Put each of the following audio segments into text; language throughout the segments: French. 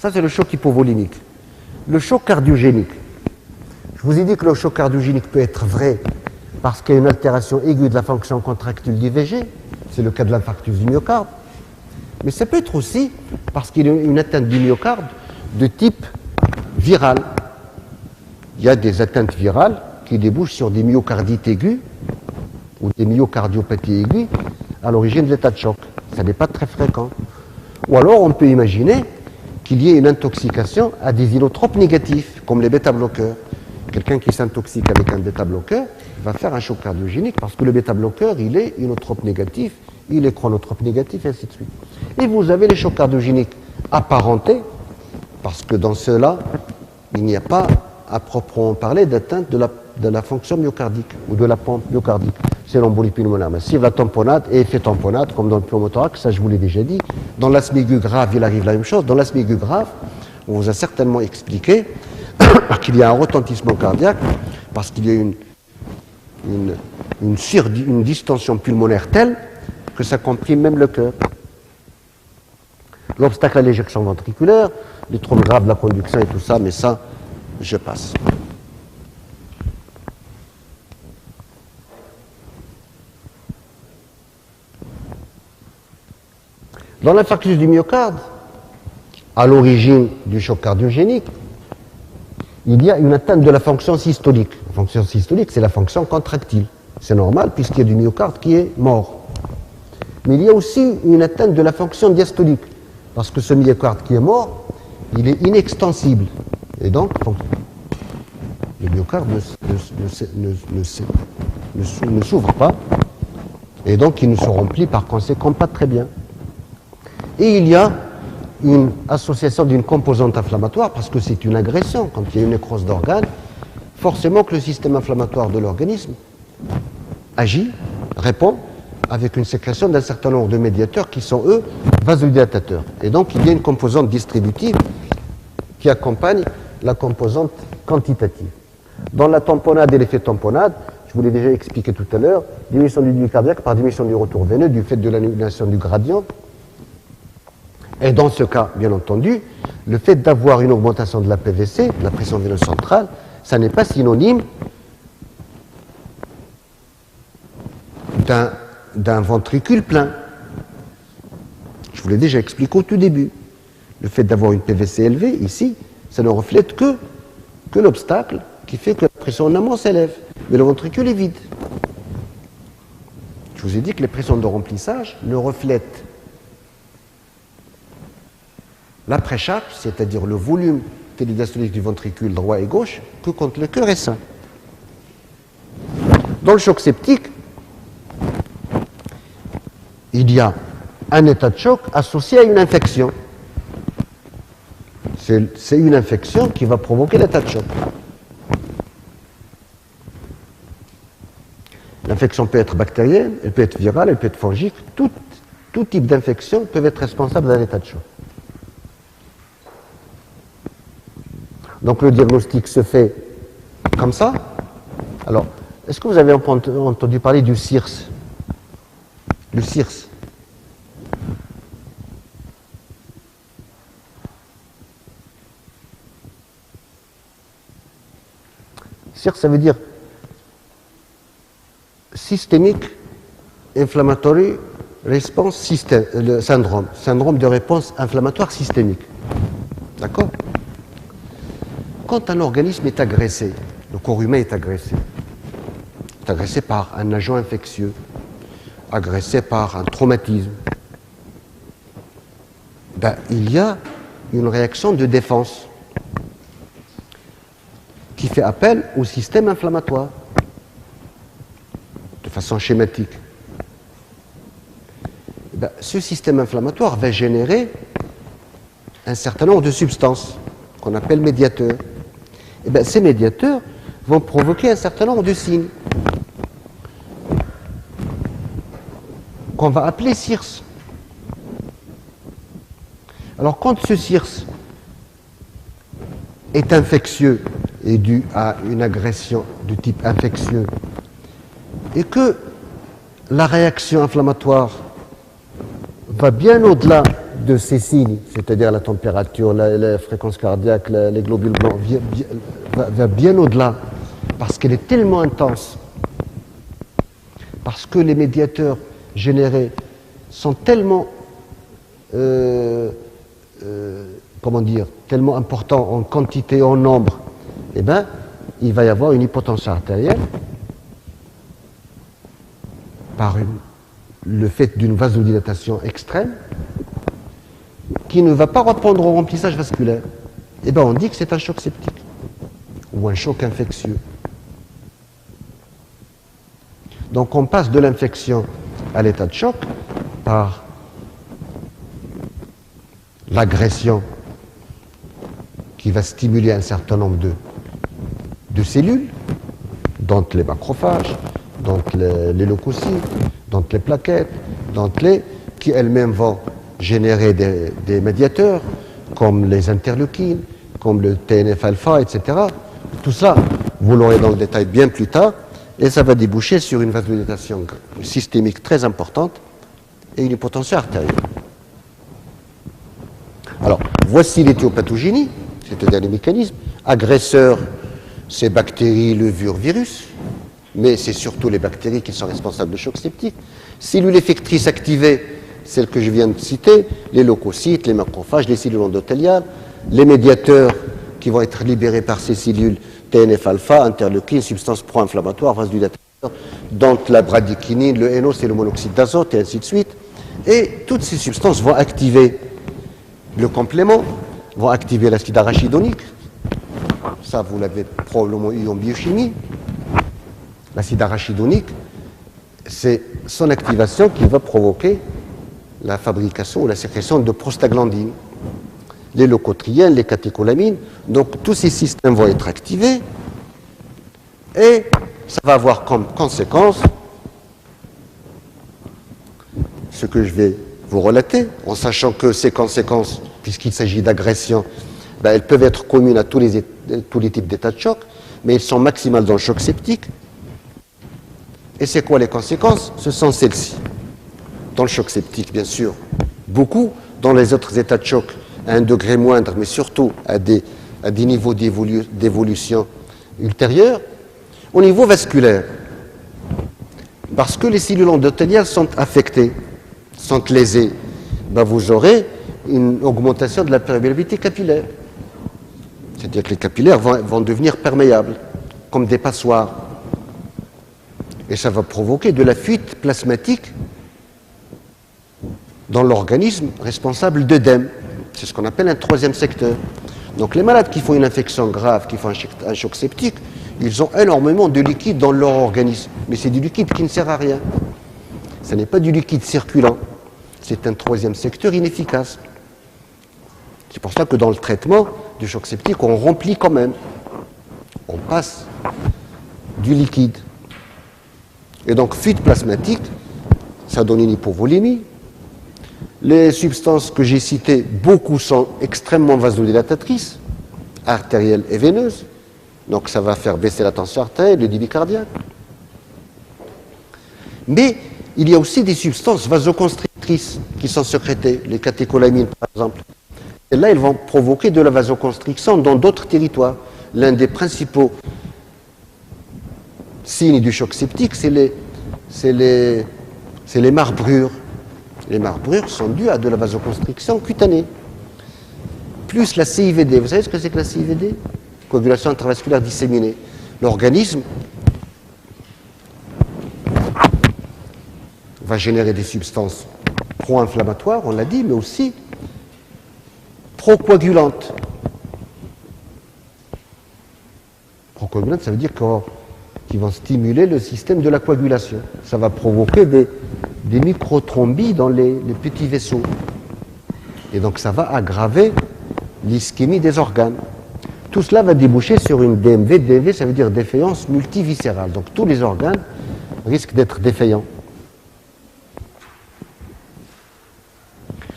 Ça, c'est le choc hypovolimique. Le choc cardiogénique. Je vous ai dit que le choc cardiogénique peut être vrai parce qu'il y a une altération aiguë de la fonction contractile du VG. C'est le cas de l'infarctus du myocarde. Mais ça peut être aussi parce qu'il y a une atteinte du myocarde de type viral. Il y a des atteintes virales qui débouchent sur des myocardites aiguës ou des myocardiopathies aiguës à l'origine de l'état de choc. Ça n'est pas très fréquent. Ou alors on peut imaginer qu'il y ait une intoxication à des inotropes négatifs, comme les bêta-bloqueurs. Quelqu'un qui s'intoxique avec un bêta-bloqueur va faire un choc cardiogénique parce que le bêta-bloqueur, il est inotrope négatif, il est chronotrope négatif, et ainsi de suite. Et vous avez les chocs cardiogéniques apparentés, parce que dans ceux-là, il n'y a pas, à proprement parler, d'atteinte de la fonction myocardique ou de la pompe myocardique. C'est l'embolie pulmonaire massive, la tamponnade et effet tamponnade, comme dans le pneumothorax, ça je vous l'ai déjà dit. Dans l'asthme aigu grave, il arrive la même chose. Dans l'asthme aigu grave, on vous a certainement expliqué qu'il y a un retentissement cardiaque parce qu'il y a une distension pulmonaire telle que ça comprime même le cœur. L'obstacle à l'éjection ventriculaire, les troubles graves de la conduction et tout ça, mais ça, je passe. Dans l'infarctus du myocarde, à l'origine du choc cardiogénique, il y a une atteinte de la fonction systolique. La fonction systolique, c'est la fonction contractile. C'est normal puisqu'il y a du myocarde qui est mort. Mais il y a aussi une atteinte de la fonction diastolique. Parce que ce myocarde qui est mort, il est inextensible. Et donc, le myocarde ne s'ouvre pas. Et donc, il ne se remplit par conséquent pas très bien. Et il y a une association d'une composante inflammatoire, parce que c'est une agression. Quand il y a une nécrose d'organes, forcément que le système inflammatoire de l'organisme agit, répond, avec une sécrétion d'un certain nombre de médiateurs qui sont, eux, vasodilatateurs. Et donc, il y a une composante distributive qui accompagne la composante quantitative. Dans la tamponnade et l'effet tamponnade, je vous l'ai déjà expliqué tout à l'heure, diminution du débit cardiaque par diminution du retour veineux du fait de l'annulation du gradient. Et dans ce cas, bien entendu, le fait d'avoir une augmentation de la PVC, de la pression veineuse centrale, ça n'est pas synonyme d'un ventricule plein. Je vous l'ai déjà expliqué au tout début. Le fait d'avoir une PVC élevée, ici, ça ne reflète que l'obstacle qui fait que la pression en amont s'élève. Mais le ventricule est vide. Je vous ai dit que les pressions de remplissage ne reflètent l'après-charge, c'est-à-dire le volume télédiastolique du ventricule droit et gauche, que quand le cœur est sain. Dans le choc septique, il y a un état de choc associé à une infection. C'est une infection qui va provoquer l'état de choc. L'infection peut être bactérienne, elle peut être virale, elle peut être fongique. Tout type d'infection peut être responsable d'un état de choc. Donc le diagnostic se fait comme ça. Alors, est-ce que vous avez entendu parler du CIRS? Le CIRS. CIRS, ça veut dire Systemic Inflammatory Response Syndrome. Syndrome de réponse inflammatoire systémique. D'accord? Quand un organisme est agressé, le corps humain est agressé par un agent infectieux, agressé par un traumatisme, il y a une réaction de défense qui fait appel au système inflammatoire, de façon schématique. Ce système inflammatoire va générer un certain nombre de substances qu'on appelle médiateurs. Ces médiateurs vont provoquer un certain nombre de signes qu'on va appeler CIRS. Alors quand ce CIRS est infectieux et dû à une agression de type infectieux et que la réaction inflammatoire va bien au-delà de ces signes, c'est-à-dire la température, la fréquence cardiaque, les globules blancs, va bien au-delà, parce qu'elle est tellement intense, parce que les médiateurs générés sont tellement, comment dire, tellement importants en quantité, en nombre, eh bien, il va y avoir une hypotension artérielle par le fait d'une vasodilatation extrême qui ne va pas répondre au remplissage vasculaire. Eh bien, on dit que c'est un choc septique ou un choc infectieux. Donc, on passe de l'infection à l'état de choc par l'agression qui va stimuler un certain nombre de cellules, dont les macrophages, dont les leucocytes, dont les plaquettes, qui elles-mêmes vont générer des médiateurs, comme les interleukines, comme le TNF-alpha, etc. Tout ça, vous l'aurez dans le détail bien plus tard, et ça va déboucher sur une vasodilatation systémique très importante et une hypotension artérielle. Alors, voici l'éthiopathogynie, c'est-à-dire les mécanismes. Agresseurs, c'est bactéries, levures, virus, mais c'est surtout les bactéries qui sont responsables de chocs septiques. Cellules effectrices activées, celles que je viens de citer, les leucocytes, les macrophages, les cellules endothéliales, les médiateurs qui vont être libérés par ces cellules, TNF-alpha, interleukine, substances pro-inflammatoires, vasodilateurs, dont la bradykinin, le NO, c'est le monoxyde d'azote, et ainsi de suite. Et toutes ces substances vont activer le complément, vont activer l'acide arachidonique. Ça, vous l'avez probablement eu en biochimie. L'acide arachidonique, c'est son activation qui va provoquer la fabrication ou la sécrétion de prostaglandines, les leucotriènes, les catécholamines. Donc, tous ces systèmes vont être activés et ça va avoir comme conséquence ce que je vais vous relater, en sachant que ces conséquences, puisqu'il s'agit d'agression, elles peuvent être communes à tous les types d'états de choc, mais elles sont maximales dans le choc septique. Et c'est quoi les conséquences? Ce sont celles-ci. Dans le choc septique, bien sûr, beaucoup. Dans les autres états de choc, à un degré moindre, mais surtout à des niveaux d'évolution ultérieurs. Au niveau vasculaire, parce que les cellules endothéliales sont affectées, sont lésées, vous aurez une augmentation de la perméabilité capillaire. C'est-à-dire que les capillaires vont devenir perméables, comme des passoires. Et ça va provoquer de la fuite plasmatique dans l'organisme responsable d'œdème. C'est ce qu'on appelle un troisième secteur. Donc les malades qui font une infection grave, qui font un choc septique, ils ont énormément de liquide dans leur organisme. Mais c'est du liquide qui ne sert à rien. Ce n'est pas du liquide circulant. C'est un troisième secteur inefficace. C'est pour ça que dans le traitement du choc septique, on remplit quand même. On passe du liquide. Et donc, fuite plasmatique, ça donne une hypovolémie. Les substances que j'ai citées, beaucoup sont extrêmement vasodilatatrices, artérielles et veineuses. Donc, ça va faire baisser la tension artérielle, le débit cardiaque. Mais il y a aussi des substances vasoconstrictrices qui sont sécrétées, les catécholamines par exemple. Et là, elles vont provoquer de la vasoconstriction dans d'autres territoires. L'un des principaux signes du choc septique, c'est les marbrures. Les marbrures sont dues à de la vasoconstriction cutanée. Plus la CIVD. Vous savez ce que c'est que la CIVD? Coagulation intravasculaire disséminée. L'organisme va générer des substances pro-inflammatoires, on l'a dit, mais aussi procoagulantes. Procoagulantes, ça veut dire qu'ils vont stimuler le système de la coagulation. Ça va provoquer des microtrombies dans les petits vaisseaux. Et donc ça va aggraver l'ischémie des organes. Tout cela va déboucher sur une DMV. DMV, ça veut dire défaillance multiviscérale. Donc tous les organes risquent d'être défaillants.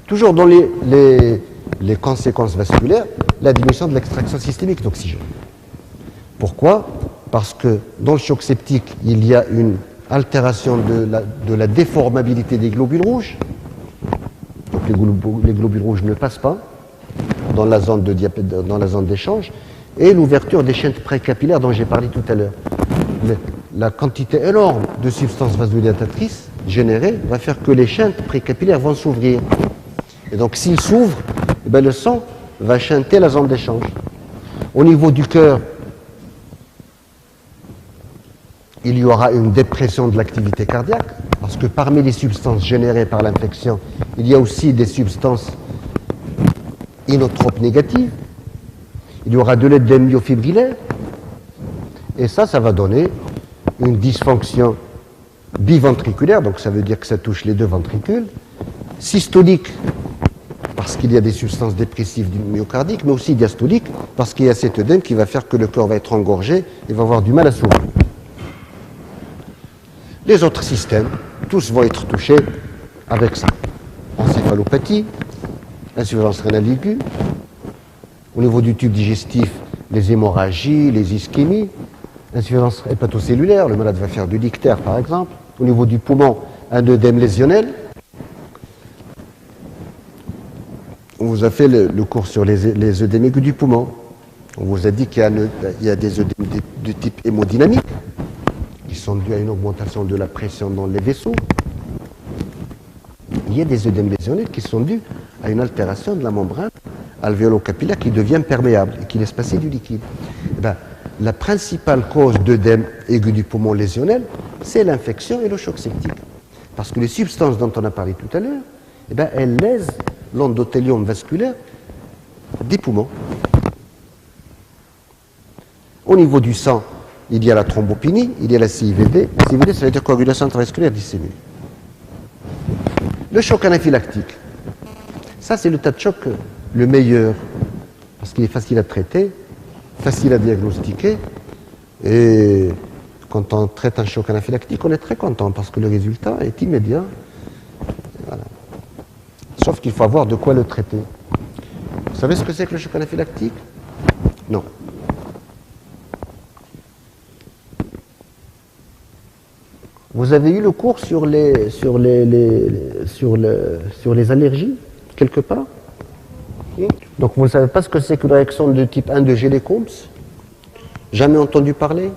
Toujours dans les conséquences vasculaires, la diminution de l'extraction systémique d'oxygène. Pourquoi? Parce que dans le choc septique, il y a une altération de la déformabilité des globules rouges. Donc les globules rouges ne passent pas dans la zone d'échange, et l'ouverture des chaînes précapillaires dont j'ai parlé tout à l'heure. La quantité énorme de substances vasodilatatrices générées va faire que les chaînes précapillaires vont s'ouvrir. Et donc s'ils s'ouvrent, eh bien, le sang va chanter la zone d'échange. Au niveau du cœur, il y aura une dépression de l'activité cardiaque, parce que parmi les substances générées par l'infection, il y a aussi des substances inotropes négatives. Il y aura de l'œdème myofibrillaire, et ça va donner une dysfonction biventriculaire, donc ça veut dire que ça touche les deux ventricules, systolique, parce qu'il y a des substances dépressives du myocardique, mais aussi diastolique, parce qu'il y a cet œdème qui va faire que le cœur va être engorgé et va avoir du mal à s'ouvrir. Les autres systèmes, tous vont être touchés avec ça. Encéphalopathie, insuffisance rénale aiguë, au niveau du tube digestif, les hémorragies, les ischémies, insuffisance hépatocellulaire, le malade va faire du lictère par exemple. Au niveau du poumon, un œdème lésionnel. On vous a fait le cours sur les œdèmes aigus du poumon. On vous a dit qu'il y a des œdèmes de type hémodynamique qui sont dus à une augmentation de la pression dans les vaisseaux. Il y a des œdèmes lésionnels qui sont dus à une altération de la membrane alvéolo-capillaire qui devient perméable et qui laisse passer du liquide. Eh bien, la principale cause d'œdème aigu du poumon lésionnel, c'est l'infection et le choc septique. Parce que les substances dont on a parlé tout à l'heure, eh bien, elles lèsent l'endothélium vasculaire des poumons. Au niveau du sang, il y a la thrombopénie, il y a la CIVD. La CIVD, ça veut dire coagulation intravasculaire disséminée. Le choc anaphylactique, ça c'est le tas de choc le meilleur, parce qu'il est facile à traiter, facile à diagnostiquer, et quand on traite un choc anaphylactique, on est très content, parce que le résultat est immédiat. Voilà. Sauf qu'il faut avoir de quoi le traiter. Vous savez ce que c'est que le choc anaphylactique? Non. Vous avez eu le cours sur les allergies, quelque part? Donc vous ne savez pas ce que c'est qu'une réaction de type 1 de Gellé-Combs? Jamais entendu parler?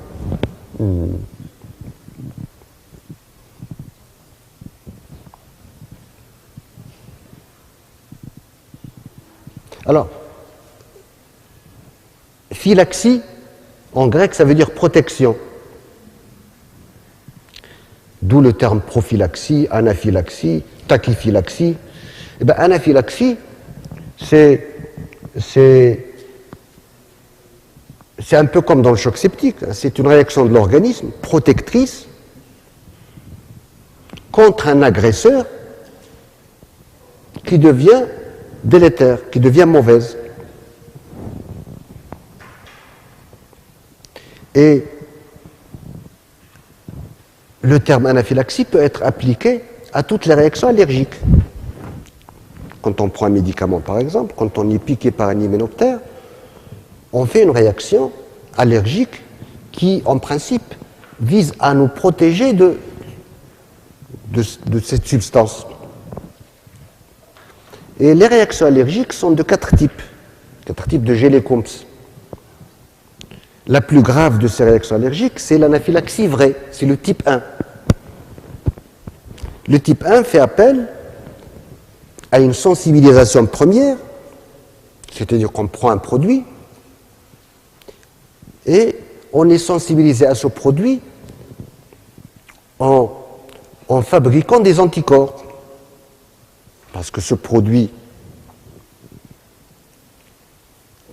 Alors, phylaxie, en grec, ça veut dire protection. D'où le terme prophylaxie, anaphylaxie, tachyphylaxie. Eh bien, anaphylaxie, c'est un peu comme dans le choc septique. C'est une réaction de l'organisme protectrice contre un agresseur qui devient délétère, qui devient mauvaise. Et le terme anaphylaxie peut être appliqué à toutes les réactions allergiques. Quand on prend un médicament, par exemple, quand on est piqué par un hyménoptère, on fait une réaction allergique qui, en principe, vise à nous protéger de cette substance. Et les réactions allergiques sont de 4 types de Gellé-Combs. La plus grave de ces réactions allergiques, c'est l'anaphylaxie vraie, c'est le type 1. Le type 1 fait appel à une sensibilisation première, c'est-à-dire qu'on prend un produit et on est sensibilisé à ce produit en fabriquant des anticorps. Parce que ce produit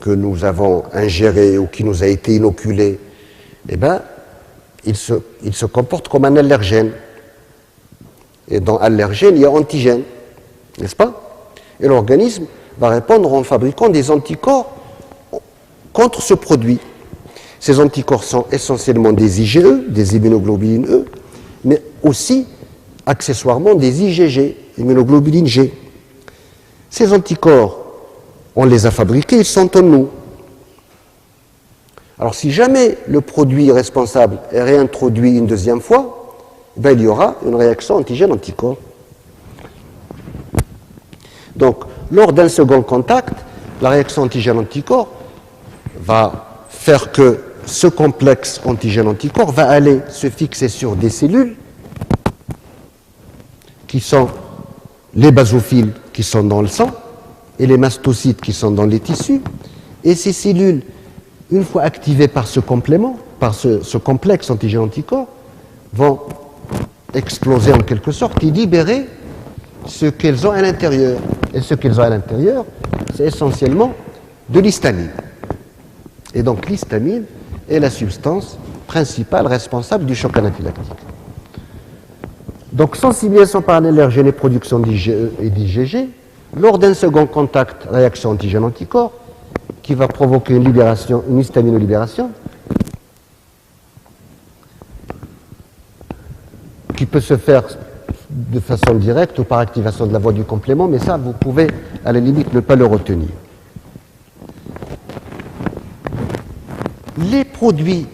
que nous avons ingéré ou qui nous a été inoculé, eh bien, il se comporte comme un allergène. Et dans allergène, il y a antigène, n'est-ce pas? Et l'organisme va répondre en fabriquant des anticorps contre ce produit. Ces anticorps sont essentiellement des IgE, des immunoglobulines E, mais aussi, accessoirement, des IgG, immunoglobulines G. Ces anticorps, on les a fabriqués, ils sont en nous. Alors si jamais le produit responsable est réintroduit une deuxième fois, ben, il y aura une réaction antigène-anticorps. Donc, lors d'un second contact, la réaction antigène-anticorps va faire que ce complexe antigène-anticorps va aller se fixer sur des cellules qui sont les basophiles qui sont dans le sang et les mastocytes qui sont dans les tissus. Et ces cellules, une fois activées par ce complément, par ce complexe antigène-anticorps, vont exploser en quelque sorte et libérer ce qu'elles ont à l'intérieur. Et ce qu'elles ont à l'intérieur, c'est essentiellement de l'histamine. Et donc l'histamine est la substance principale responsable du choc anaphylactique. Donc sensibilisation par un allergène et production d'IgE et d'IgG, lors d'un second contact, réaction antigène-anticorps, qui va provoquer une histaminolibération, qui peut se faire de façon directe ou par activation de la voie du complément, mais ça, vous pouvez à la limite ne pas le retenir. Les produits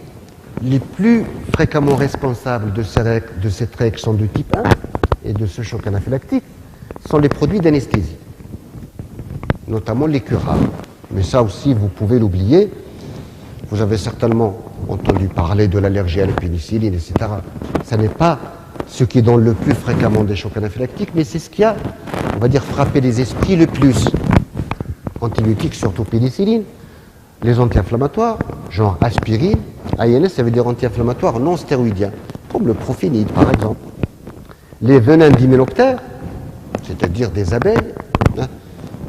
les plus fréquemment responsables de cette réaction de type 1 et de ce choc anaphylactique sont les produits d'anesthésie, notamment les curares. Mais ça aussi, vous pouvez l'oublier. Vous avez certainement entendu parler de l'allergie à la pénicilline, etc. Ça n'est pas ce qui donne le plus fréquemment des chocs anaphylactiques, mais c'est ce qui a, on va dire, frappé les esprits le plus. Antibiotiques, surtout pénicilline, les anti-inflammatoires, genre aspirine, ANS, ça veut dire anti-inflammatoire non stéroïdien, comme le profinide par exemple. Les venins d'hyménoptères, c'est-à-dire des abeilles, hein.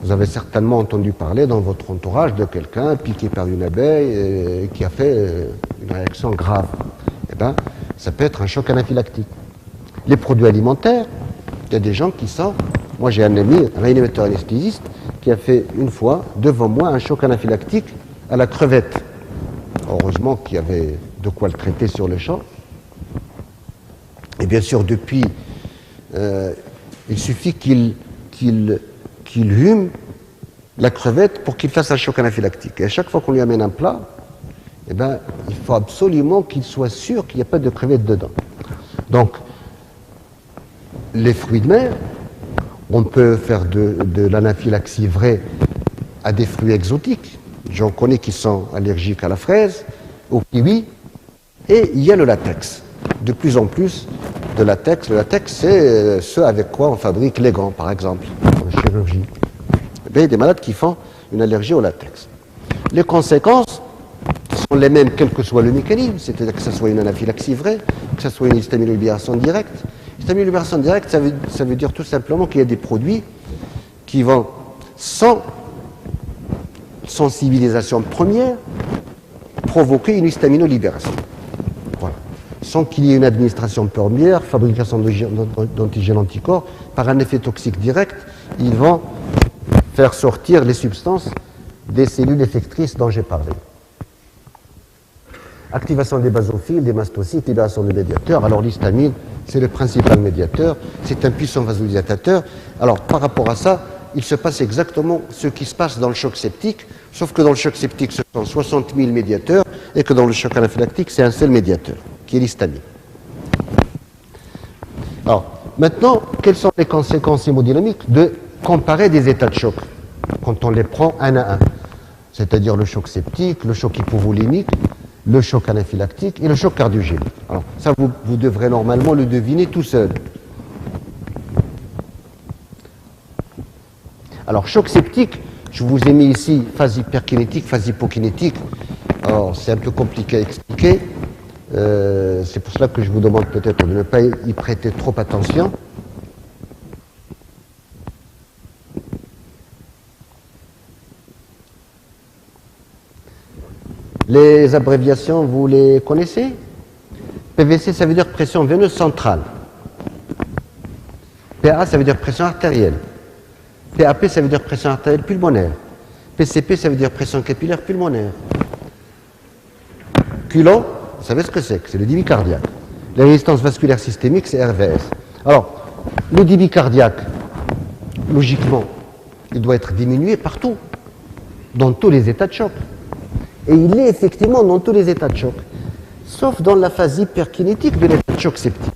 Vous avez certainement entendu parler dans votre entourage de quelqu'un piqué par une abeille qui a fait une réaction grave. Eh bien, ça peut être un choc anaphylactique. Les produits alimentaires, il y a des gens qui sont... Moi, j'ai un ami, un réanimateur anesthésiste, qui a fait une fois, devant moi, un choc anaphylactique à la crevette. Heureusement qu'il y avait de quoi le traiter sur le champ. Et bien sûr, depuis, il suffit qu'il hume la crevette pour qu'il fasse un choc anaphylactique. Et à chaque fois qu'on lui amène un plat, eh ben, il faut absolument qu'il soit sûr qu'il n'y a pas de crevette dedans. Donc, les fruits de mer, on peut faire de l'anaphylaxie vraie à des fruits exotiques. J'en connais qui sont allergiques à la fraise, au kiwi, et il y a le latex. De plus en plus de latex. Le latex, c'est ce avec quoi on fabrique les gants, par exemple, en chirurgie. Il y a des malades qui font une allergie au latex. Les conséquences sont les mêmes, quel que soit le mécanisme, c'est-à-dire que ce soit une anaphylaxie vraie, que ce soit une histaminolibération directe. Histaminolibération directe, ça veut dire tout simplement qu'il y a des produits qui vont, sans sensibilisation première, provoquer une histaminolibération. Voilà. Sans qu'il y ait une administration première, fabrication d'antigènes anticorps, par un effet toxique direct, ils vont faire sortir les substances des cellules effectrices dont j'ai parlé. Activation des basophiles, des mastocytes, libération de médiateurs. Alors l'histamine, c'est le principal médiateur, c'est un puissant vasodilatateur. Alors par rapport à ça, il se passe exactement ce qui se passe dans le choc septique, sauf que dans le choc septique, ce sont 60 000 médiateurs, et que dans le choc anaphylactique, c'est un seul médiateur, qui est l'histamine. Alors, maintenant, quelles sont les conséquences hémodynamiques de comparer des états de choc, quand on les prend un à un, c'est-à-dire le choc septique, le choc hypovolimique, le choc anaphylactique et le choc cardiogénique. Alors, ça, vous devrez normalement le deviner tout seul. Alors, choc septique, je vous ai mis ici phase hyperkinétique, phase hypokinétique. Alors, c'est un peu compliqué à expliquer. C'est pour cela que je vous demande peut-être de ne pas y prêter trop attention. Les abréviations, vous les connaissez? PVC, ça veut dire pression veineuse centrale. PA, ça veut dire pression artérielle. PAP, ça veut dire pression artérielle pulmonaire. PCP, ça veut dire pression capillaire pulmonaire. Culot, vous savez ce que c'est? C'est le débit cardiaque. La résistance vasculaire systémique, c'est RVS. Alors, le débit cardiaque, logiquement, il doit être diminué partout, dans tous les états de choc. Et il est effectivement dans tous les états de choc, sauf dans la phase hyperkinétique de l'état de choc septique.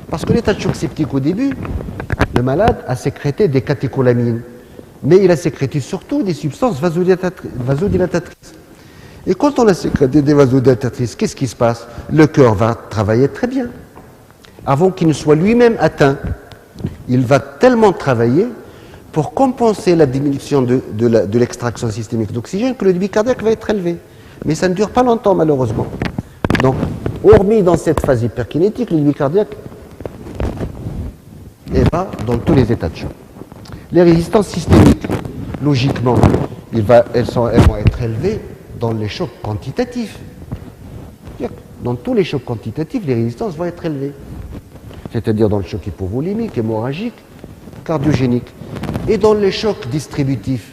Parce que l'état de choc septique, au début, le malade a sécrété des catécholamines, mais il a sécrété surtout des substances vasodilatatrices. Et quand on a sécrété des vasodilatatrices, qu'est-ce qui se passe? Le cœur va travailler très bien. Avant qu'il ne soit lui-même atteint, il va tellement travailler pour compenser la diminution de l'extraction systémique d'oxygène que le débit cardiaque va être élevé. Mais ça ne dure pas longtemps, malheureusement. Donc, hormis dans cette phase hyperkinétique, le débit cardiaque est bas dans tous les états de choc. Les résistances systémiques, logiquement, elles vont être élevées dans les chocs quantitatifs. Dans tous les chocs quantitatifs, les résistances vont être élevées. C'est-à-dire dans le choc hypovolimique, hémorragique, cardiogénique. Et dans les chocs distributifs,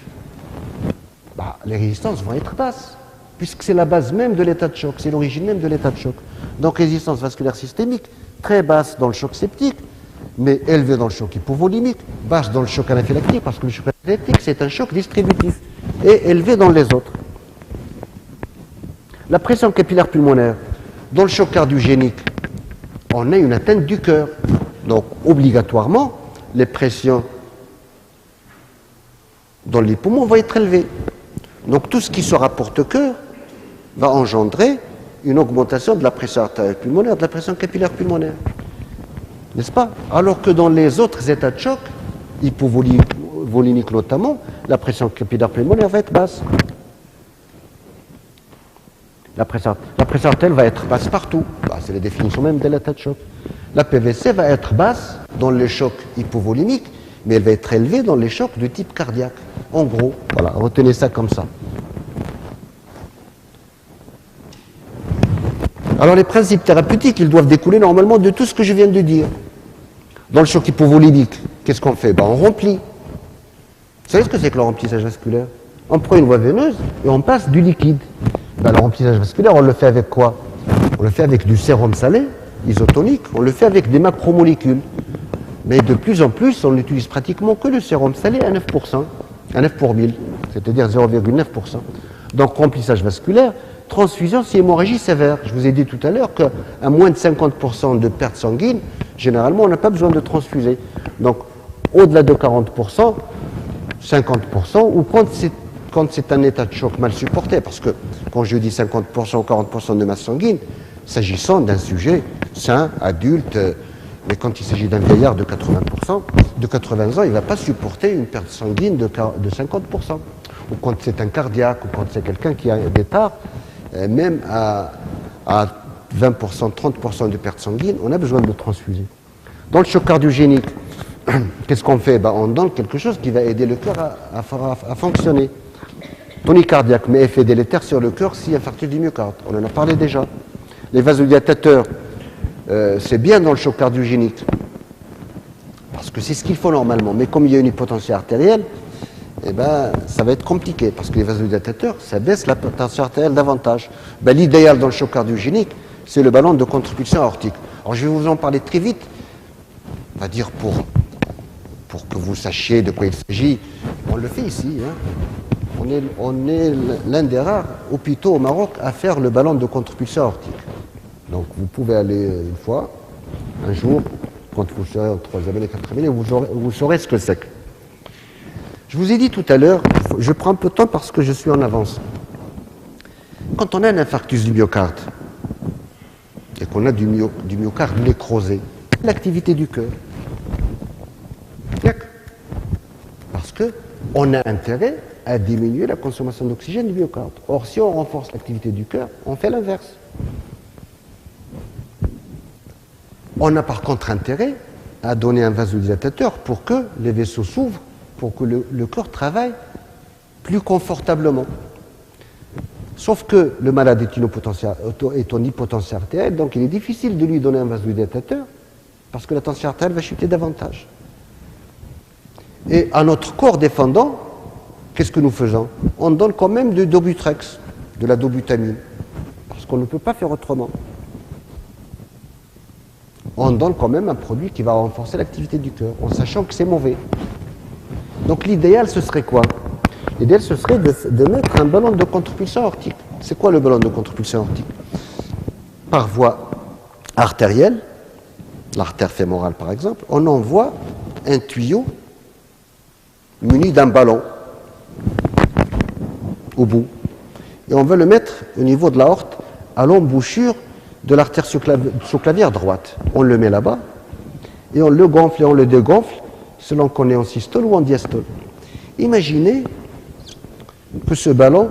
les résistances vont être basses, puisque c'est la base même de l'état de choc, c'est l'origine même de l'état de choc. Donc résistance vasculaire systémique, très basse dans le choc septique, mais élevée dans le choc hypovolimique, basse dans le choc anaphylactique, parce que le choc anaphylactique, c'est un choc distributif, et élevé dans les autres. La pression capillaire pulmonaire, dans le choc cardiogénique, on a une atteinte du cœur. Donc, obligatoirement, les pressions dans les poumons vont être élevées. Donc, tout ce qui se rapporte au cœur va engendrer une augmentation de la pression artérielle pulmonaire, de la pression capillaire pulmonaire. N'est-ce pas? Alors que dans les autres états de choc, hypovolimique notamment, la pression capillaire pulmonaire va être basse. La pression artérielle va être basse partout. C'est la définition même de l'état de choc. La PVC va être basse dans les chocs hypovolimiques, mais elle va être élevée dans les chocs de type cardiaque. En gros, voilà, retenez ça comme ça. Alors les principes thérapeutiques, ils doivent découler normalement de tout ce que je viens de dire. Dans le choc hypovolimique, qu'est-ce qu'on fait? On remplit. Vous savez ce que c'est que le remplissage vasculaire? On prend une voie veineuse et on passe du liquide. Le remplissage vasculaire, on le fait avec quoi? On le fait avec du sérum salé, isotonique, on le fait avec des macromolécules. Mais de plus en plus, on n'utilise pratiquement que le sérum salé à 9%, à 9 pour 1000, c'est-à-dire 0,9%. Donc remplissage vasculaire, transfusion, c'est hémorragie sévère. Je vous ai dit tout à l'heure qu'à moins de 50% de perte sanguine, généralement, on n'a pas besoin de transfuser. Donc, au-delà de 40%, 50%, ou quand c'est un état de choc mal supporté, parce que quand je dis 50% ou 40% de masse sanguine, s'agissant d'un sujet sain, adulte, mais quand il s'agit d'un vieillard de 80%, de 80 ans, il ne va pas supporter une perte sanguine de 50%. Ou quand c'est un cardiaque, ou quand c'est quelqu'un qui a des tares, même à 20%, 30% de perte sanguine, on a besoin de transfuser. Dans le choc cardiogénique, qu'est-ce qu'on fait? On donne quelque chose qui va aider le cœur à fonctionner. Tonique cardiaque, mais effet délétère sur le cœur si infarctus du myocarde. On en a parlé déjà. Les vasodilatateurs, c'est bien dans le choc cardiogénique, parce que c'est ce qu'il faut normalement. Mais comme il y a une hypotension artérielle, ça va être compliqué, parce que les vasodilatateurs, ça baisse la tension artérielle davantage. L'idéal dans le choc cardiogénique, c'est le ballon de contre-pulsion aortique. Alors je vais vous en parler très vite, on va dire pour que vous sachiez de quoi il s'agit. On le fait ici, hein. On est l'un des rares hôpitaux au Maroc à faire le ballon de contre-pulsion aortique. Donc vous pouvez aller une fois, un jour, quand vous serez en 3e année, 4e année, vous saurez ce que c'est. Je vous ai dit tout à l'heure, je prends un peu de temps parce que je suis en avance. Quand on a un infarctus du myocarde et qu'on a du myocarde nécrosé, l'activité du cœur. Parce qu'on a intérêt à diminuer la consommation d'oxygène du myocarde. Or, si on renforce l'activité du cœur, on fait l'inverse. On a par contre intérêt à donner un vasodilatateur pour que les vaisseaux s'ouvrent, pour que le corps travaille plus confortablement. Sauf que le malade est en hypotension artérielle, donc il est difficile de lui donner un vasodilatateur parce que la tension artérielle va chuter davantage. Et à notre corps défendant, qu'est-ce que nous faisons? On donne quand même du Dobutrex, de la dobutamine, parce qu'on ne peut pas faire autrement. On donne quand même un produit qui va renforcer l'activité du cœur, en sachant que c'est mauvais. Donc l'idéal, ce serait quoi? L'idéal, ce serait de mettre un ballon de contre-pulsion aortique. C'est quoi le ballon de contre-pulsion aortique? Par voie artérielle, l'artère fémorale par exemple, on envoie un tuyau muni d'un ballon au bout. Et on veut le mettre au niveau de l'aorte, à l'embouchure de l'artère sous-clavière droite. On le met là-bas, et on le gonfle et on le dégonfle, selon qu'on est en systole ou en diastole. Imaginez que ce ballon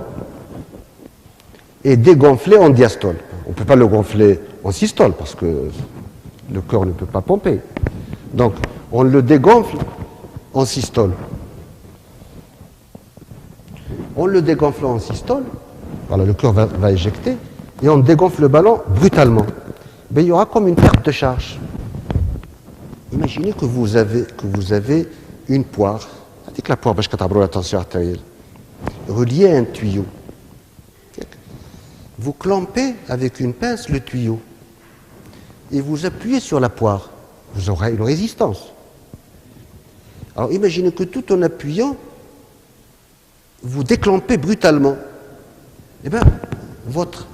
est dégonflé en diastole. On ne peut pas le gonfler en systole, parce que le cœur ne peut pas pomper. Donc, on le dégonfle en systole. On le dégonfle en systole, voilà, le cœur va éjecter, et on dégonfle le ballon brutalement. Ben, il y aura comme une perte de charge. Imaginez que vous avez une poire, c'est-à-dire que la poire, la tension artérielle, reliée à un tuyau. Vous clampez avec une pince le tuyau et vous appuyez sur la poire. Vous aurez une résistance. Alors imaginez que tout en appuyant, vous déclampez brutalement. Eh bien, votre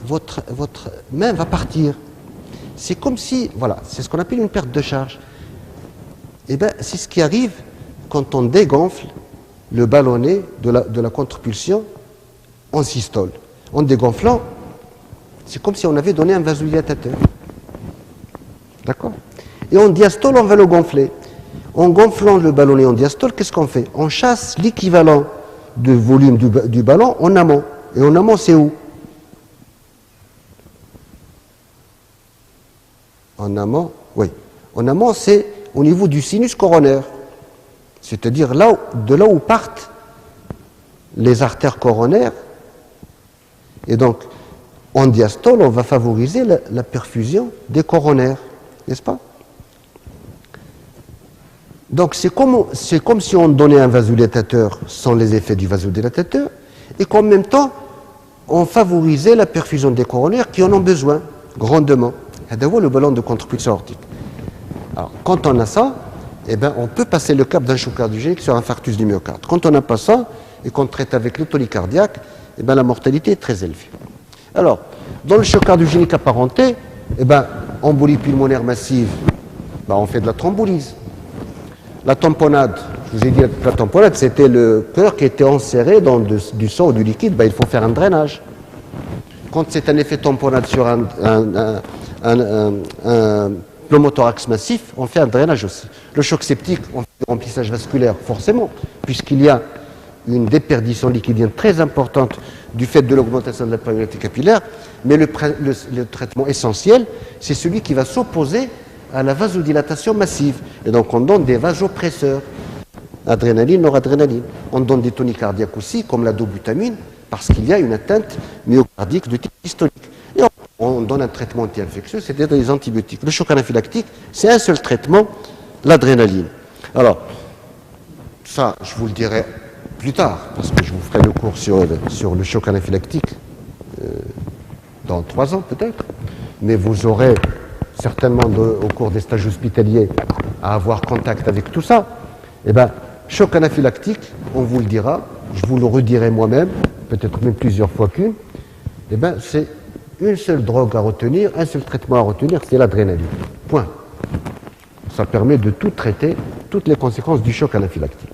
main va partir. C'est comme si, voilà, c'est ce qu'on appelle une perte de charge. Eh bien, c'est ce qui arrive quand on dégonfle le ballonnet de la contre-pulsion en systole. En dégonflant, c'est comme si on avait donné un vasodilatateur. D'accord? Et en diastole, on va le gonfler. En gonflant le ballonnet en diastole, qu'est-ce qu'on fait? On chasse l'équivalent de volume du ballon en amont. Et en amont, c'est où? En amont, oui. En amont, c'est au niveau du sinus coronaire. C'est-à-dire de là où partent les artères coronaires. Et donc, en diastole, on va favoriser la perfusion des coronaires, n'est-ce pas? Donc, c'est comme si on donnait un vasodilatateur sans les effets du vasodilatateur, et qu'en même temps, on favorisait la perfusion des coronaires qui en ont besoin, grandement. C'est le ballon de contre-pulsion aortique. Alors, quand on a ça, eh ben, on peut passer le cap d'un choc cardiogénique sur un infarctus du myocarde. Quand on n'a pas ça, et qu'on traite avec l'autonie cardiaque, eh ben, la mortalité est très élevée. Alors, dans le choc cardiogénique apparenté, eh ben, embolie pulmonaire massive, ben, on fait de la thrombolyse. La tamponnade, je vous ai dit que la tamponnade, c'était le cœur qui était enserré dans du sang ou du liquide, ben, il faut faire un drainage. Quand c'est un effet tamponnade sur un pneumothorax massif, on fait un drainage aussi. Le choc septique, on fait du remplissage vasculaire, forcément, puisqu'il y a une déperdition liquidienne très importante du fait de l'augmentation de la perméabilité capillaire, mais le traitement essentiel, c'est celui qui va s'opposer à la vasodilatation massive. Et donc on donne des vasopresseurs, adrénaline, noradrénaline. On donne des toniques cardiaques aussi, comme la dobutamine, parce qu'il y a une atteinte myocardique de type systolique. Et on donne un traitement anti-infectieux, c'est-à-dire des antibiotiques. Le choc anaphylactique, c'est un seul traitement, l'adrénaline. Alors, ça, je vous le dirai plus tard, parce que je vous ferai le cours sur le choc anaphylactique dans 3 ans peut-être, mais vous aurez certainement au cours des stages hospitaliers à avoir contact avec tout ça. Eh bien, choc anaphylactique, on vous le dira, je vous le redirai moi-même, peut-être même plusieurs fois qu'une, eh bien, c'est une seule drogue à retenir, un seul traitement à retenir, c'est l'adrénaline. Point. Ça permet de tout traiter, toutes les conséquences du choc anaphylactique.